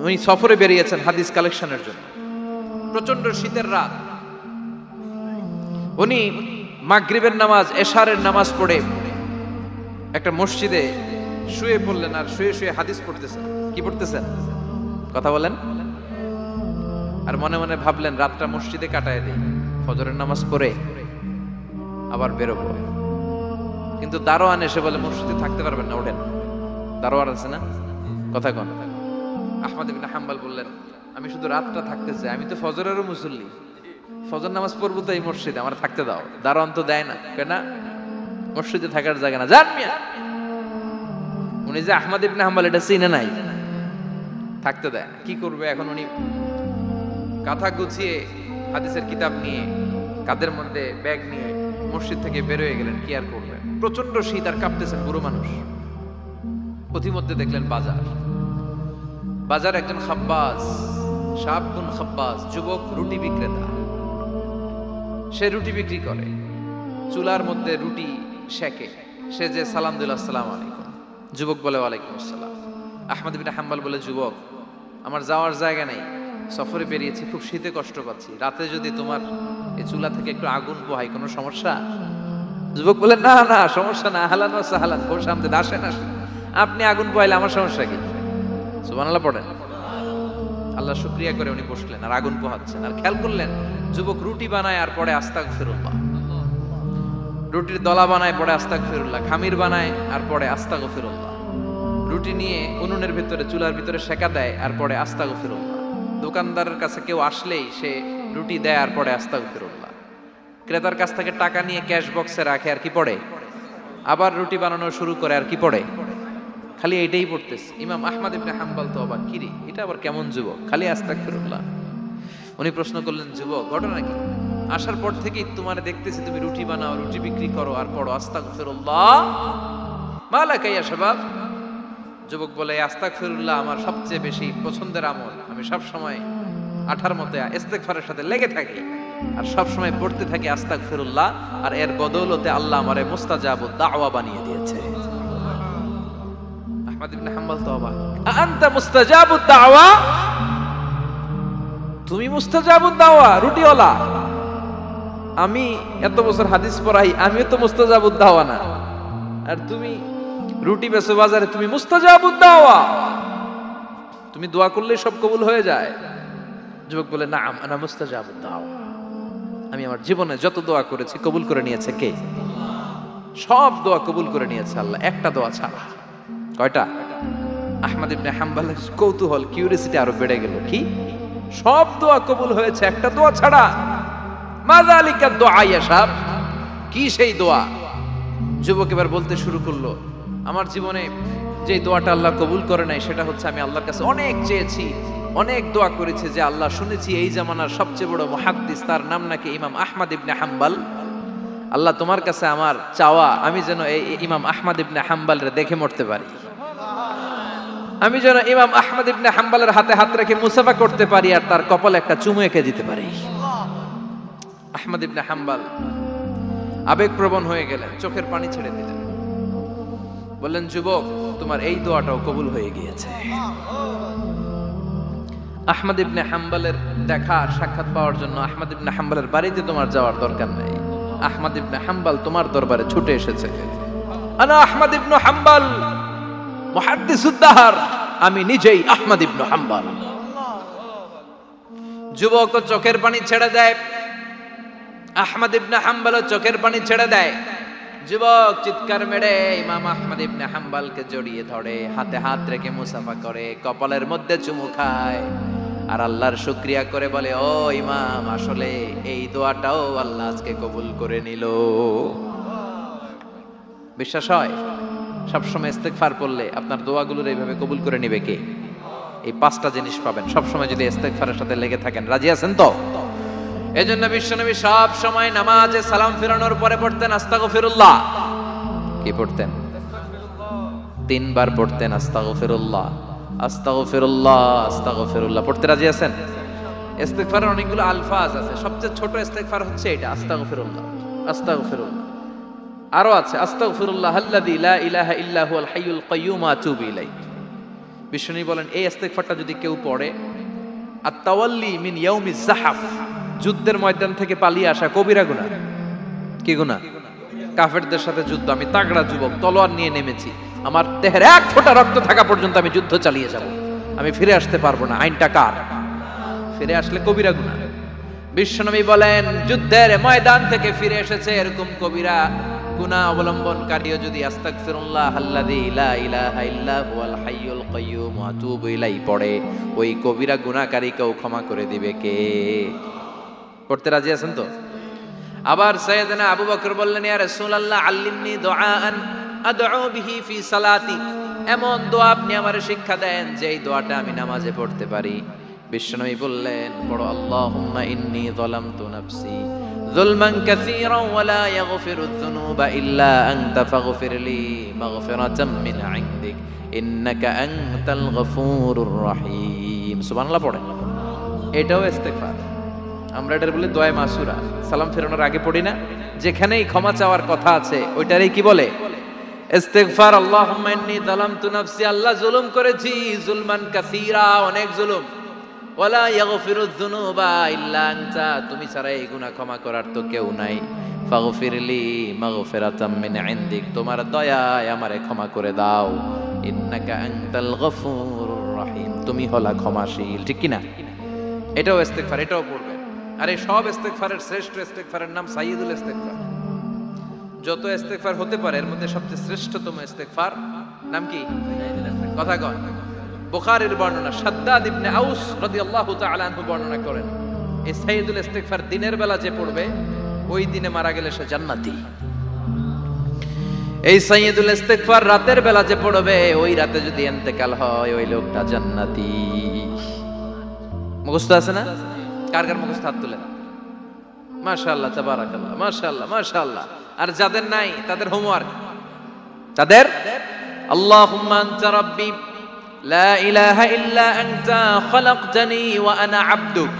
উনি সফরে বেরিয়েছেন হাদিস কালেকশনের জন্য। প্রচন্ড শীতের রাত, উনি মাগরিবের নামাজ, এশারের নামাজ পড়ে একটা মসজিদে শুয়ে পড়লেন, আর শুয়ে শুয়ে হাদিস পড়তেছেন। কি পড়তেছেন? কথা বলেন। আর মনে মনে ভাবলেন রাতটা মসজিদে কাটায় দিই, ফজরের নামাজ পড়ে আবার বেরোবো। কিন্তু দারোয়ান এসে বলে মসজিদে থাকতে পারবেন না, ওঠেন। দারোয়ান আছে না, কথা কন। আহমদ ইবনে হাম্বল বললেন আমি শুধু রাতটা থাকতে চাই, আমি তো ফজরেরও মুসল্লি, ফজর নামাজ পড়বো তো এই মসজিদে, আমার থাকতে দাও। দারোয়ান তো দেয় না, কেন? মসজিদে থাকার জায়গা না, যান মিয়া। উনি যে আহমদ ইবনে হাম্বল এটা চিনে নাই, থাকতে দেয় না। কি করবে এখন? উনি কাঁথা গুছিয়ে হাদিসের কিতাব নিয়ে কাঁধের মধ্যে ব্যাগ নিয়ে মসজিদ থেকে বের হয়ে গেলেন। কি আর করবেন, প্রচন্ড শীত, আর কাঁপতেছেন বুড়ো মানুষ। পথিমধ্যে দেখলেন বাজার একজন খাব্বাস, শাবুন খাব্বাস, যুবক রুটি বিক্রেতা। সে রুটি বিক্রি করে, চুলার মধ্যে রুটি সেকে। সে যে সালাম দিল, আসসালামু আলাইকুম। যুবক বলে ওয়ালাইকুম আসসালাম। আহমদ ইবনে হাম্বল বলে যুবক আমার যাওয়ার জায়গা নেই, সফরে বেরিয়েছি, খুব শীতে কষ্ট পাচ্ছি, রাতে যদি তোমার এই চুলা থেকে একটু আগুন পোহাই কোনো সমস্যা? যুবক বলে না না সমস্যা না, আহলান ওয়া সাহলান, খোশ আমদেদ, আসেন আসেন, আপনি আগুন পোহাইলে আমার সমস্যা কি? সুবহানাল্লাহ পড়েন। আল্লাহ শুকরিয়া করে উনি বসলেন আর আগুন পোহাচ্ছেন। আর খেয়াল করলেন যুবক রুটি বানায় আর পরে আস্তাগফিরুল্লাহ, রুটির দলা বানায় পরে আস্তাগফিরুল্লাহ, খামির বানায় আর পরে আস্তাগফিরুল্লাহ, রুটি নিয়ে উনুনের ভিতরে চুলার ভিতরে সেকা দেয় আর পরে আস্তাগফিরুল্লাহ। দোকানদারের কাছে কেউ আসলেই সে রুটি দেয় আর পরে আস্তাগফিরুল্লাহ। ক্রেতার কাছ থেকে টাকা নিয়ে ক্যাশ বক্সে রাখে আর কি পড়ে, আবার রুটি বানানো শুরু করে আর কি পড়ে, খালি এইটাই পড়তেছে। ইমাম আহমদ ইবনে হাম্বল তো অবাক, কিরে এটা আবার কেমন যুবক, খালি আস্তাগফিরুল্লাহ। উনি প্রশ্ন করলেন যুবক ঘটনা কি? আসার পর থেকেই তোমার দেখতেছি তুমি রুটি বানাও, রুটি বিক্রি করো আর পড়ো আস্তাগফিরুল্লাহ, মালাকা ইয়া শাবাব। যুবক বলে আস্তাগফিরুল্লাহ আমার সবচেয়ে বেশি পছন্দের আমল, আমি সব সময় আঠার মতো ইস্তেগফারের সাথে লেগে থাকি আর সব সময় পড়তে থাকি আস্তাগফিরুল্লাহ, আর এর বদৌলতে আল্লাহ আমারে মুস্তাজাবুদ দাওয়া বানিয়ে দিয়েছে। আহমদ ইবনে হাম্বল তো অবাক, আনতা মুস্তাজাবুদ দাওয়া, তুমি মুস্তাজাবুদ দাওয়া, রুটিওয়ালা। আমি এত বছর হাদিস পড়াই, আমিও তো মুস্তাজাবুদ দাওয়া না, আর তুমি রুটি বেচো বাজারে, তুমি মুস্তাজাবুদ দাওয়া, তুমি দোয়া করলেই সব কবুল হয়ে যায়। যুবক বলে নাম আনা মুস্তাজাবুদ দাওয়া, আমি আমার জীবনে যত দোয়া করেছি কবুল করে নিয়েছে কে? সব দোয়া কবুল করে নিয়েছে আল্লাহ, একটা দোয়া ছাড়া। কয়টা? আহমদ ইবনে হাম্বলের কৌতূহল, কিউরিয়াসিটি আরো বেড়ে গেল। কি? সব দোয়া কবুল হয়েছে একটা দোয়া ছাড়া। মাযালিকা দোয়া ইয়া শাব, কি সেই দোয়া? যুবক এবার বলতে শুরু করলো আমার জীবনে যে দোয়াটা আল্লাহ কবুল করে নাই সেটা হচ্ছে আমি আল্লাহর কাছে অনেক চেয়েছি, অনেক দোয়া করেছি যে আল্লাহ শুনেছি এই জামানার সবচেয়ে বড় মুহাদ্দিস, তার নাম নাকি ইমাম আহমদ ইবনে হাম্বল। আল্লাহ তোমার কাছে আমার চাওয়া আমি যেন এই ইমাম আহমদ ইবনে হাম্বলরে দেখে মরতে পারি, আমি যেন ইমাম আহমদ ইবনে হাম্বলের হাতে হাত রেখে মুসাফা করতে পারি আর তার কপালে একটা চুমু এঁকে দিতে পারি। আহমদ ইবনে হাম্বল আবেগপ্রবণ হয়ে গেলেন, চোখের পানি ছেড়ে দিলেন, বললেন যুবক তোমার এই দোয়াটাও কবুল হয়ে গিয়েছে। আহমদ ইবনে হাম্বলের দেখা সাক্ষাৎ পাওয়ার জন্য আহমদ ইবনে হাম্বলের বাড়িতে তোমার যাওয়ার দরকার নেই, আহমদ ইবনে হাম্বল তোমার দরবারে ছুটে এসেছে। আনা আহমদ ইবনে হাম্বল মুহাদ্দিসুদ দাহর, আমি নিজেই আহমদ ইবনে হাম্বল। যুবক চোখের পানি ছেড়ে দেয়, আহমদ ইবনে হাম্বল চোখের পানি ছেড়ে দেয়। যুবক চিৎকার মেরে ইমাম আহমদ ইবনে হাম্বলকে জড়িয়ে ধরে, হাতে হাত রেখে মুসাফা করে, কপালের মধ্যে চুমু খায় আর আল্লাহর শুকরিয়া করে বলে ও ইমাম আসলে এই দোয়াটাও আল্লাহ আজকে কবুল করে নিল। বিশ্বাস হয় সবসময় ইস্তেগফার করলে আপনার দোয়াগুলোর এইভাবে কবুল করে নিবে কে? এই পাঁচটা জিনিস পাবেন সবসময় যদি ইস্তেগফারের সাথে লেগে থাকেন। রাজি আছেন তো? এজন্য বিশ্বনবী সব সময় নামাজে সালাম ফিরানোর পরে পড়তেন আস্তাগফিরুল্লাহ। কি পড়তেন? 3 বার পড়তেন আস্তাগফিরুল্লাহ, আস্তাগফিরুল্লাহ, আস্তাগফিরুল্লাহ। পড়তে রাজি আছেন? ইস্তেগফারের অনেকগুলো আলফাজ আছে, সবচেয়ে ছোট ইস্তেগফার হচ্ছে এটা আস্তাগফিরুল্লাহ, আস্তাগফিরুল্লাহ। আরো আছে আস্তাগফিরুল্লাহ আল্লাযী লা ইলাহা ইল্লা হুয়াল হাইয়ুল কাইয়্যুম আতুবু ইলাইহি, বিষ্ণু বলেন এই ইস্তেগফারটা যদি কেউ পড়ে, আত-তাওয়াল্লি মিন ইয়াউমিজ যাহাফ, যুদ্ধের ময়দান থেকে পালিয়ে আসা কবিরা গুনাহ। কি গুনাহ? কাফেরদের সাথে যুদ্ধ, আমি তাগড়া যুবক, তলোয়ার নিয়ে নেমেছি, আমার দেহের এক ফোঁটা রক্ত থাকা পর্যন্ত আমি যুদ্ধ চালিয়ে যাব, আমি ফিরে আসতে পারবো না, আইনটা কার? ফিরে আসলে কবিরা গুনাহ। বিশ্বনবী বলেন যুদ্ধের ময়দান থেকে ফিরে এসেছে এরকম কবিরা গুনাহ অবলম্বনকারীও যদি আস্তাগফিরুল্লাহ আল্লাযী লা ইলাহা ইল্লা হুয়াল হাইয়ুল কাইয়্যুম ওয়া আতুবু ইলাইহি পড়ে, ওই কবিরা গুনাহকারীকেও ক্ষমা করে দিবে কে? পড়তে রাজি আছেন তো? আবার সাইয়েদনা আবু বকর বললেন, ইয়া রাসূলুল্লাহ আল্লিমনি দুআআন আদউ বিহি ফি সালাতি, এমন দোয়া আপনি আমারে শিক্ষা দেন যে এই দোয়াটা আমি নামাজে পড়তে পারি। বিশ্বনবী বললেন, পড়ো আল্লাহুম্মা ইন্নী যালামতু নাফসি যুলমান কাসীরান ওয়া লা ইয়াগফিরুয যুনুবা ইল্লা আনতা ফাগফিরলি মাগফিরাতাম মিন ইনদিক ইন্নাকা আনতাল গফুরুর রহিম। সুবহানাল্লাহ পড়ে, এটাও ইস্তেগফার। আমরা এটার বলে দোয়া মাসুরা, সালাম ফেরানোর আগে পড়ি না? যেখানেই ক্ষমা চাওয়ার কথা আছে ওইটারই কি বলে? ইস্তেগফার। আল্লাহুম্মা ইন্নী যালামতু নাফসি, আল্লাহ জুলুম করেছি, যুলমান কাসীরা, অনেক জুলুম, ওয়ালা ইয়াগফিরুয যুনুবা ইল্লা আনতা, তুমি ছাড়া এই গুনাহ ক্ষমা করার তো কেউ নাই, ফাগফিরলি মাগফিরাতাম মিন ইনদিক, তোমার দয়ায় আমারে ক্ষমা করে দাও, ইন্নাকা আনতাল গফুরুর রহিম, তুমি হলা ক্ষমাশীল। ঠিক কি না? এটাও ইস্তেগফার, এটাও পড়বেন। আর এই সব ইস্তেগফারের শ্রেষ্ঠ ইস্তেগফারের নাম সাইয়্যিদুল ইস্তেগফার। যত ইস্তেগফার হতে পারে এর মধ্যে সবচেয়ে শ্রেষ্ঠতম ইস্তেগফার নাম কি? কথা কন। বুখারীর বর্ণনা, শাদ্দাদ ইবনে আউস রাদিয়াল্লাহু তাআলা আনহু বর্ণনা করেন, এই সাইয়্যিদুল ইস্তেগফার দিনের বেলা যে পড়বে ওই দিনে মারা গেলে সে জান্নাতি। এই সাইয়্যিদুল ইস্তেগফার রাতের বেলা যে পড়বে ওই রাতে যদি ইন্তেকাল হয় ওই লোকটা জান্নাতি। মুখস্থ আছে না? কার কার মুখস্থ হাত তুলেন। মাশাআল্লাহ, তাবারাকাল্লাহ, মাশাআল্লাহ, মাশাআল্লাহ। আর যাদের নাই তাদের হোমওয়ার্ক, তাদের আল্লাহুম্মা আনতা রাব্বি লা ইলাহা ইল্লা আনতা খালাকতানি ওয়া আনা আবদুক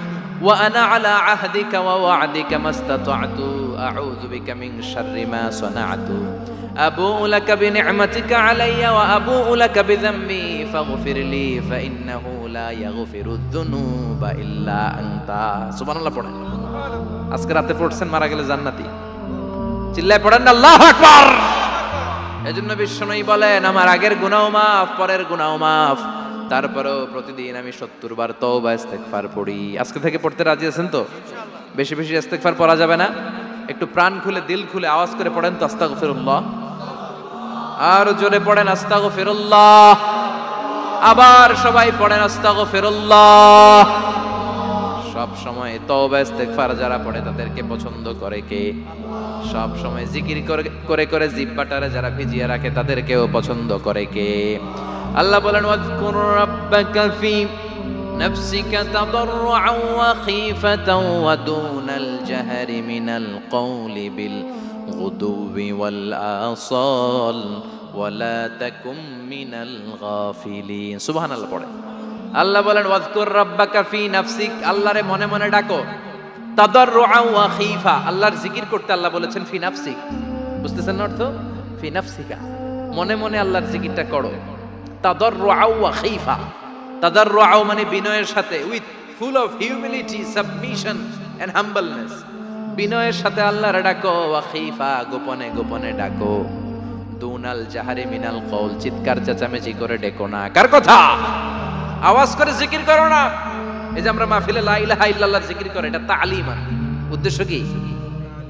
ওয়া আনা আলা আহদিকা ওয়া ওয়া'দিকা মাস্তাতা'তু আউযু বিকা মিন শাররি মা সানা'তু আবু'ু লাকা বিনি'মাতিকা আলাইয়া ওয়া আবু'ু লাকা বিযামবি ফাগফিরলি ফাইন্নাহু লা ইয়াগফিরুয যুনুবা ইল্লা আনতা। সুবহানাল্লাহ পড়েন। আজকে রাতে পড়ছেন, মারা গেলে জান্নাতি। চিল্লায় পড়েন না আল্লাহু আকবার। এজন্য বিশ্বনবী বলেন আমার আগের গুনাহ মাফ, পরের গুনাহ মাফ, তারপরেও প্রতিদিন আমি 70 বার তওবা ইস্তেগফার পড়ি। আজকে থেকে পড়তে রাজি আছেন তো? বেশি বেশি ইস্তেগফার পড়া যাবে না? একটু প্রাণ খুলে দিল খুলে আওয়াজ করে পড়েন তো আস্তাগফিরুল্লাহ। আর জোরে পড়েন আস্তাগফিরুল্লাহ। আবার সবাই পড়েন আস্তাগফিরুল্লাহ। সব সময় তওবা ইস্তেগফার যারা পড়ে তাদেরকে পছন্দ করে কে? সব সময় জিকির করে করে জিহ্বাটারে যারা ভিজিয়ে রাখে তাদেরকেও পছন্দ করে কে? আল্লাহ বলেন ওয়াজকুর রাব্বাকা ফি নাফসিকা তাদাররুআন ওয়া খীফাতান ওয়া দুনাল জাহরি মিনাল কওলি বিল গুদুবি ওয়াল আসাল ওয়া লা তাকুম মিনাল গাফিলিন। সুবহানাল্লাহ পড়ে। আল্লাহ বলেন ওয়াজকুর রাব্বাকা ফি নাফসিক, আল্লাহরে মনে মনে ডাকো, তাদাররুআন ওয়া খীফা, আল্লাহর জিকির করতে আল্লাহ বলেছেন ফি নাফসিক। বুঝতেছেন না অর্থ? ফি নাফসিকা, মনে মনে আল্লাহর জিকিরটা করো। তাদাররুআন ওয়া খীফা, তাদাররুআ মানে বিনয়ের সাথে, with full of humility, submission and humbleness, বিনয়ের সাথে আল্লাহর ডাকো। ওয়া খীফা, গোপনে গোপনে ডাকো। দুনাল জাহারি মিনাল কওল, চিৎকার চেঁচামেচি করে ডেকো না। কার কথা? আওয়াজ করে জিকির করো না। এই যে আমরা মাহফিলে লা ইলাহা ইল্লাল্লাহ জিকির করে, এটা তালিম। উদ্দেশ্য কি?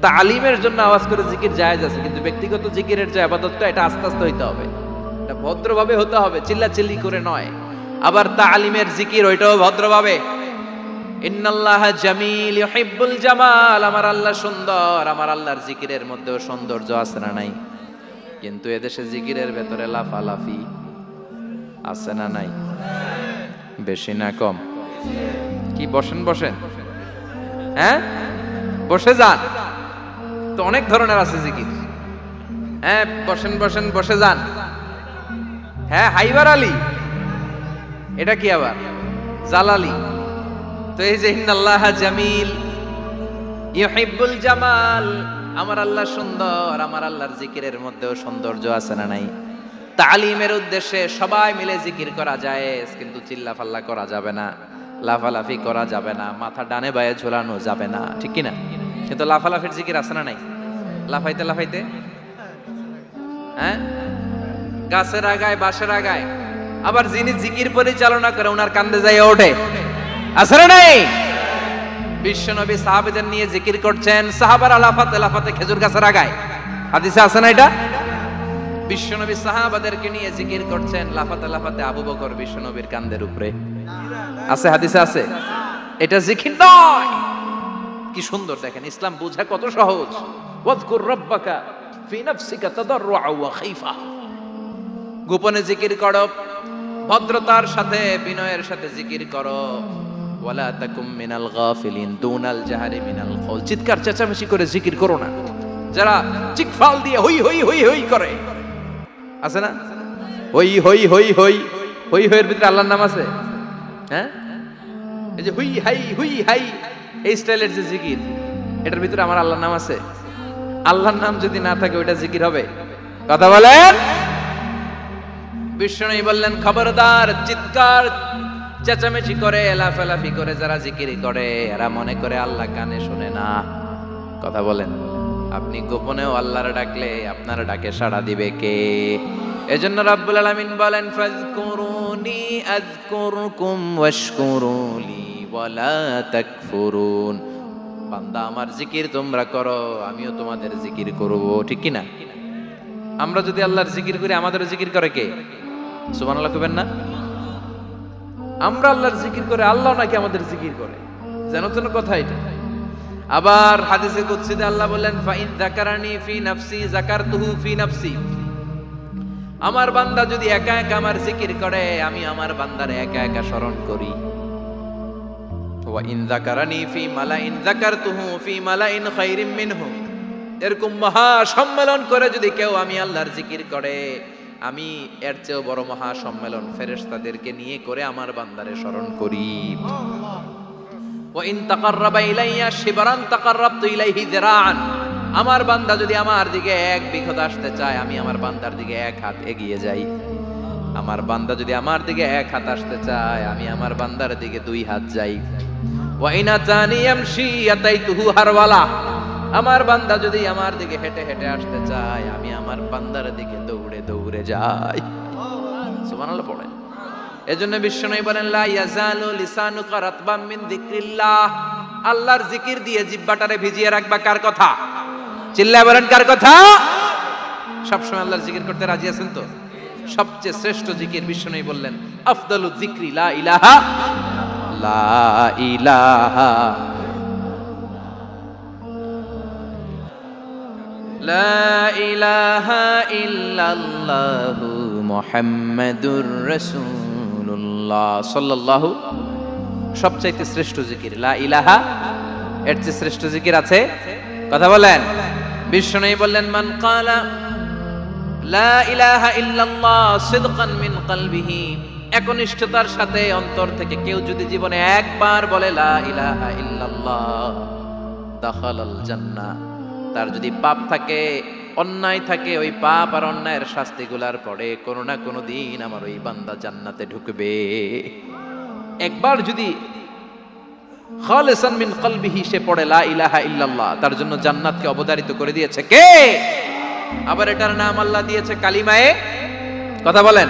তালিমের জন্য আওয়াজ করে জিকির জায়েজ আছে, কিন্তু ব্যক্তিগত জিকিরের যে ইবাদতটা এটা আস্তে আস্তে হইতে হবে, এটা ভদ্রভাবে হতে হবে, চিল্লাচিল্লি করে নয়। আবার তালিমের জিকির ওইটাও ভদ্রভাবে। ইন্নাল্লাহা জামিল ইউহিব্বুল জামাল, আমার আল্লাহ সুন্দর, আমার আল্লাহর জিকিরের মধ্যেও সৌন্দর্য আছে না নাই? কিন্তু এদেশে জিকিরের ভেতরে লাফালাফি আছে না নাই? বেশি না কম? কি বসেন বসেন, হ্যাঁ বসে যান তো, অনেক ধরনের আছে জিকির। হ্যাঁ বসেন বসেন, বসে যান। হ্যাঁ হাইবার আলী, এটা কি আবার জালালি? তো এই যে ইন্নাল্লাহা জামিল ইউহিব্বুল জামাল, আমার আল্লাহ সুন্দর, আমার আল্লাহর জিকিরের মধ্যেও সৌন্দর্য আছে না নাই? তালিমের উদ্দেশ্যে সবাই মিলে জিকির করা যায়, কিন্তু চিল্লাফাল্লা করা যাবে না, লাফালাফি করা যাবে না, মাথা ডানে বায়ে ঝোলানো যাবে না, ঠিক কিনা? কিন্তু লাফালাফির জিকির আছে না নাই? লাফাইতে লাফাইতে, হ্যাঁ, গাছের আগায় বাঁশের আগায়, আবার যিনি জিকির পরিচালনা করে ওনার কান্দে যায় ওঠে, আছে না নাই? বিশ্বনবী সাহাবীদের নিয়ে জিকির করছেন, সাহাবারা লাফাতে লাফাতে খেজুর গাছের আগায়, হাদিসে আছে না এটা? বিশ্বনবী সাহাবাদেরকে নিয়ে জিকির করছেন, লাফাতে লাফাতে আবু বকর বিশ্বনবীর কান্দের উপরে, আছে হাদিসে আছে। এটা জিকির নয়। কি সুন্দর দেখেন, ইসলাম বোঝা কত সহজ। ওয়াজকুর রাব্বাকা ফি নাফসিকা তাদাররুআ ওয়া খাইফা, গোপনে জিকির করো, ভদ্রতার সাথে বিনয়ের সাথে জিকির করো। ওয়ালা তাকুম মিনাল গাফিলিন দুনাল জাহারি মিনাল কওল, চিৎকার চেঁচামেচি করে জিকির করো না। যারা চিকফাল দিয়ে হই হই হই হই করে, আছে না? হই হই হই হই হই হইয়ের ভিতরে আল্লাহর নাম আছে, হ্যাঁ? এই যে হুই হাই হুই হাই এই স্টাইলের যে জিকির, এটার ভিতরে আমার আল্লাহর নাম আছে? আল্লাহর নাম যদি না থাকে ওইটা জিকির হবে? কথা বলেন। বিষ্ণু বললেন, খবরদার, চিৎকার চেঁচামেচি করে লাফালাফি করে যারা জিকির করে এরা মনে করে আল্লাহ কানে শুনে না। কথা বলেন। আপনি গোপনেও আল্লাহর ডাকলে আপনার ডাকে সাড়া দিবে কে? এজন্য রাব্বুল আলামিন বলেন, ফাযকুরুনি আযকুরকুম ওয়াশকুরুলি ওয়ালা তাকফুরুন। বান্দা আমার জিকির তোমরা করো, আমিও তোমাদের জিকির করব, ঠিক কি না? আমরা যদি আল্লাহর জিকির করি আমাদেরও জিকির করে কে? সুবহানাল্লাহ কইবেন না? আমরা আল্লাহর জিকির করে আল্লাহ নাকি আমাদের জিকির করে, জানো তো না কথা এটা? আবার হাদিসে কুদসিতে আল্লাহ বলেন, ফাইন যাকারানি ফি নাফসি যাকারতুহু ফি নাফসি। আমার বান্দা যদি একা একা আমার জিকির করে আমি আমার বান্দারে একা একা স্মরণ করি। ওয়া ইন যাকারানি ফি মালাইন যাকারতুহু ফি মালাইন খায়রিম মিনহু। এরকম মহা সম্মেলন করে যদি কেউ আমি আল্লাহর জিকির করে, আমি এর চেয়েও বড় মহা সম্মেলন ফেরেশতাদেরকে নিয়ে করে আমার বান্দারে স্মরণ করি। ওয়া ইন তাকাররাবা ইলাইয়া শিবরান তাকাররাবতু ইলাইহি যিরাআন। আমার বান্দা যদি আমার দিকে এক বিঘত আসতে চায় আমি আমার বান্দার দিকে এক হাত এগিয়ে যাই। আমার বান্দা যদি আমার দিকে এক হাত আসতে চায় আমি আমার বান্দার দিকে দুই হাত যাই। ওয়া ইন আতানি ইয়ামশি আতাইতুহু হারওয়ালা। আমার বান্দা যদি আমার দিকে হেঁটে হেঁটে আসতে চায় আমি আমার বান্দার দিকে দৌড়ে দৌড়ে যাই। সুবহানাল্লাহ পড়েন। এজন্য বিশ্বনবী বলেন, লা ইয়াজালু লিসানুকা রাতবাম মিন যিকরিল্লাহ। আল্লাহর জিকির দিয়ে জিহ্বাটারে ভিজিয়ে রাখবা। কার কথা? চিল্লায় বলেন কার কথা? সবসময় আল্লাহর জিকির করতে রাজি আছেন তো? সবচেয়ে শ্রেষ্ঠ জিকির বিশ্বনবী বললেন, আফদালু যিকরি লা ইলাহা লা ইলাহা লা ইলাহা ইল্লাল্লাহু মুহাম্মাদুর রাসূলুল্লাহ সাল্লাল্লাহু। সবচাইতে শ্রেষ্ঠ জিকির লা ইলাহা, এর চেয়ে শ্রেষ্ঠ জিকির আছে? কথা বলেন। বিশ্বনবী বললেন, মান ক্বালা লা ইলাহা ইল্লাল্লাহ সিদকান মিন কলবিহি, একনিষ্ঠতার সাথে অন্তর থেকে কেউ যদি জীবনে একবার বলে লা ইলাহা ইল্লাল্লাহ দাখালাল জান্নাহ। তার যদি পাপ থাকে, অন্যায় থাকে, ওই পাপ আর অন্যায়ের শাস্তিগুলার পরে কোনো না কোনো দিন আমার ওই বান্দা জান্নাতে ঢুকবে। একবার যদি খালিসান মিন কলবিহি সে পড়ে লা ইলাহা ইল্লাল্লাহ, তার জন্য জান্নাতকে অবধারিত করে দিয়েছে কে? আবার এটার নাম আল্লাহ দিয়েছে কালিমায়ে। কথা বলেন।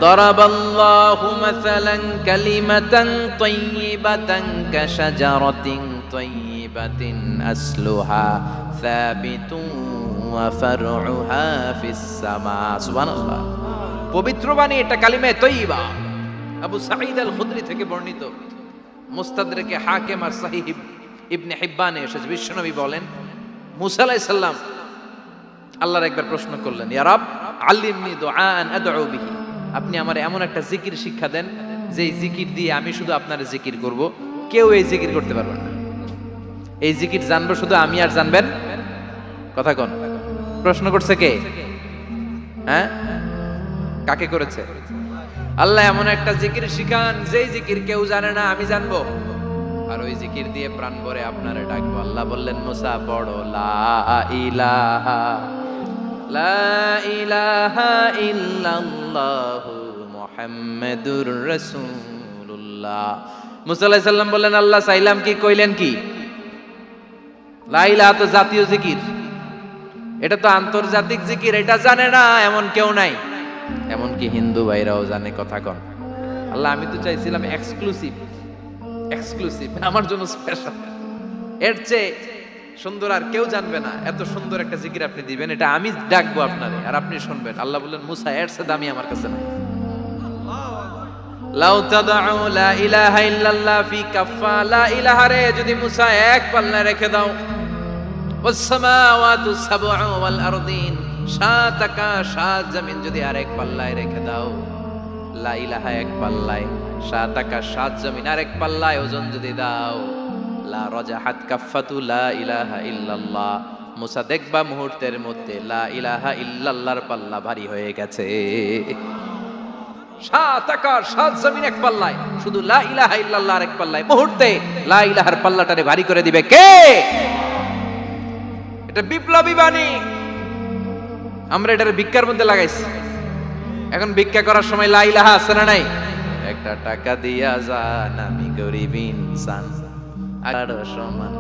দরাবাল্লাহু মাসালান কালিমাতান তাইয়িবাতান কাশাজারাতিন তাইয়িবাতিন আসলুহা সাবিতুন ওয়া ফারউহা ফিস সামা। সুবহানাল্লাহ। পবিত্র বাণী এটা কালিমায়ে তাইয়িবা। আবু সাঈদ আল খুদরি থেকে বর্ণিত, মুস্তাদরেকে হাকিম আর সহিহ ইবনে হিব্বানে এসেছে। বিশ্বনবী বলেন, মুসা আলাইহিস সালাম আল্লাহর একবার প্রশ্ন করলেন, ইয়া রাব আল্লিমনি দুআআন আদউ বিহি। আপনি আমার এমন একটা জিকির শিক্ষা দেন যেই জিকির দিয়ে আমি শুধু আপনার জিকির করব, কেউ এই জিকির করতে পারবে না। এই জিকির জানবো শুধু আমি আর জানবেন। কথা কোন? প্রশ্ন করছে কে? হ্যাঁ, কাকে করেছে? আল্লাহ এমন একটা জিকির শিখান যেই জিকির কেউ জানে না, আমি জানবো, আর ওই জিকির দিয়ে প্রাণ ভরে আপনারে ডাকবো। আল্লাহ বললেন, মুসা পড়ো লা ইলাহা লা ইলাহা ইল্লাল্লাহু মুহাম্মাদুর রাসূলুল্লাহ। মুসা আলাইহিস সালাম বললেন, আল্লাহ চাইলাম কি, কইলেন কি? লা ইলাহা তো জাতীয় জিকির, এটা তো আন্তর্জাতিক জিকির, এটা জানে না এমন কেউ নাই। এমনকি হিন্দু ভাইরাও জানে। কথা কন আল্লাহ, আমি তো চাইছিলাম এক্সক্লুসিভ, আমার জন্য স্পেশাল। এর চেয়ে সুন্দর আর কেউ জানবে না। এত সুন্দর একটা জিকির আপনি দিবেন, এটা আমি ডাকবো আপনারে আর আপনি শুনবেন। আল্লাহ বললেন, মুসা এর চেয়ে দামি আমার কাছে নাই। লাউ তাদউ লা ইলাহা ইল্লাল্লাহ ফি কাফা, লা ইলাহা রে যদি মুসা এক পাল্লায় রেখে দাও, ওয়াস সামাওয়াতু সাবউ ওয়াল আরদিন, সাত আকাশ সাত জমিন যদি আরেক পাল্লায় রেখে দাও, লা ইলাহা এক পাল্লায়, সাত আকাশ সাত জমিন আরেক পাল্লায় ওজন যদি দাও, লা রাজাহাত কাফাতু লা ইলাহা ইল্লাল্লাহ, মুসা দেখবা মুহূর্তের মধ্যে লা ইলাহা ইল্লাল্লাহর পাল্লা ভারী হয়ে গেছে। সাত আকাশ সাত জমিন এক পাল্লায়, শুধু লা ইলাহা ইল্লাল্লাহর এক পাল্লায় মুহূর্তে লা ইলাহার পাল্লাটারে ভারী করে দিবে কে? এটা বিপ্লবী বাণী। আমরা এটারে ভিক্ষার মধ্যে লাগাইছি। এখন ভিক্ষা করার সময় লা ইলাহা আছে না নাই? একটা টাকা দিয়া যান, আমি গরিব ইনসান আর সমান,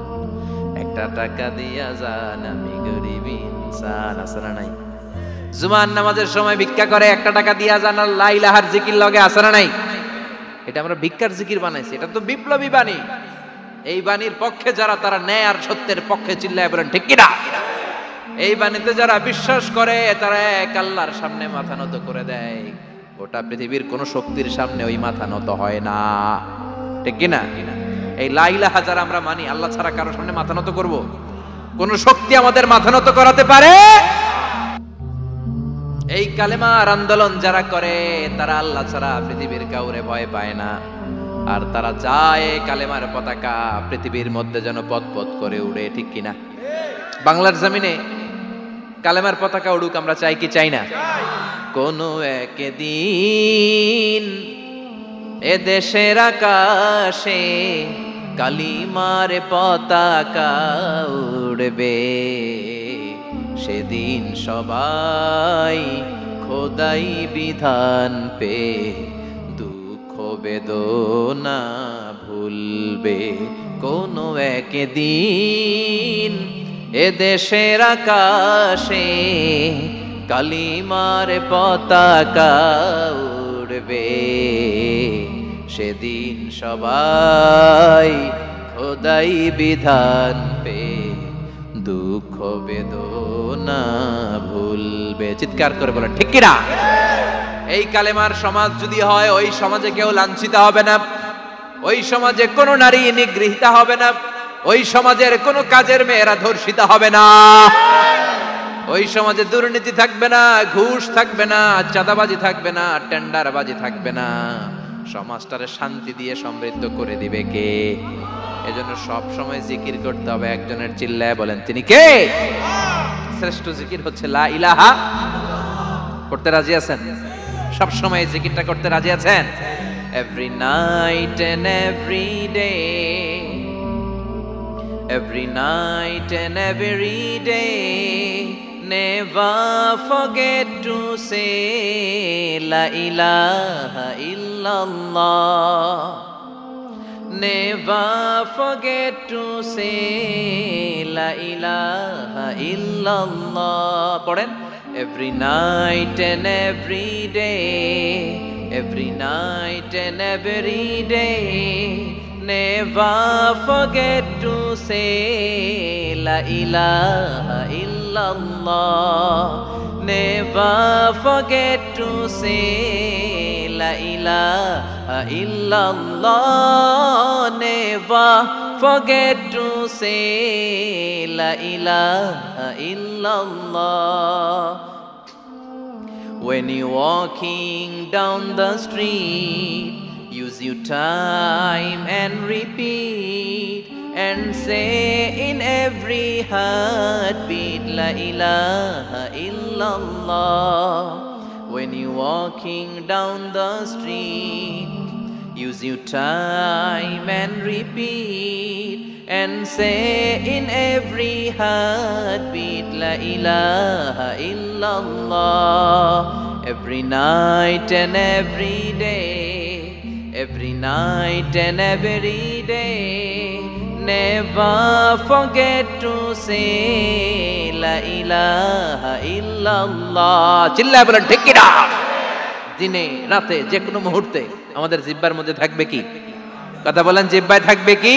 একটা টাকা দিয়া যান, আমি গরিব ইনসান, আছে না নাই? জুমার নামাজের সময় ভিক্ষা করে, একটা টাকা দিয়া যান, আর লা ইলাহার জিকির লগে, আছে না নাই? এটা আমরা ভিক্ষার জিকির বানাইছি। এটা তো বিপ্লবী বাণী। এই বাণীর পক্ষে যারা, তারা ন্যায় আর সত্যের পক্ষে চিল্লায় বলেন ঠিক কিনা? এই বাণীতে যারা বিশ্বাস করে, তারা এক আল্লাহর সামনে মাথা নত করে দেয়। গোটা পৃথিবীর কোন শক্তির সামনে ওই মাথা নত হয় না, ঠিক কিনা? এই লা ইলাহা যারা আমরা মানি, আল্লাহ ছাড়া কারো সামনে মাথা নত করব? কোন শক্তি আমাদের মাথা নত করাতে পারে? এই কালেমার আন্দোলন যারা করে, তারা আল্লাহ ছাড়া পৃথিবীর কাউরে ভয় পায় না। আর তারা চায় কালেমার পতাকা পৃথিবীর মধ্যে যেন পথ করে উড়ে, ঠিক কিনা? বাংলার জমিনে কালেমার পতাকা উড়ুক, আমরা চাই কি চাই না? কোনো একদিন এ দেশের আকাশে কালিমার পতাকা উড়বে, সেদিন সবাই খোদাই বিধান পে দুঃখ বেদনা ভুলবে। কোনো একদিন এ দেশের আকাশে কালিমার পতাকা উড়বে, সেদিন সবাই খোদাই বিধান পে দুঃখ বেদনা ভুলবে। চিৎকার করে বলেন ঠিক কিনা? এই কালেমার সমাজ যদি হয়, ওই সমাজে কেউ লাঞ্ছিত হবে না, ওই সমাজে কোনো নারী নিগৃহীতা হবে না, ওই সমাজের কোনো কাজের মেয়েরা ধর্ষিত হবে না, ওই সমাজে দুর্নীতি থাকবে না, ঘুষ থাকবে না, চাঁদাবাজি থাকবে না, টেন্ডারবাজি থাকবে না। সমাজটারে শান্তি দিয়ে সমৃদ্ধ করে দিবে কে? এজন্য সব সময় জিকির করতে হবে একজনের, চিল্লায় বলেন তিনি কে? শ্রেষ্ঠ জিকির হচ্ছে লা ইলাহা। করতে রাজি আছেন? সব সময় জিকিরটা করতে রাজি আছেন? Every night and every day, every night and every day, never forget to say la ilaha illallah, never forget to say la ilaha illallah. পড়েন, every night and every day, every night and every day, never forget to say la ilaha illallah, never forget to say la ilaha illallah, never forget to say la ilaha illallah. When you're walking down the street, use your time and repeat and say in every heartbeat la ilaha illallah. When you're walking down the street, Use your time and repeat and say in every heartbeat La ilaha illallah. Every night and every day, every night and every day, never forget to say La ilaha illallah. চিল্লায় বলেন ঠিক কি না? দিনে রাতে যে কোনো মুহূর্তে আমাদের জিহ্বার মধ্যে থাকবে কি? কথা বলেন, জিহ্বায় থাকবে কি?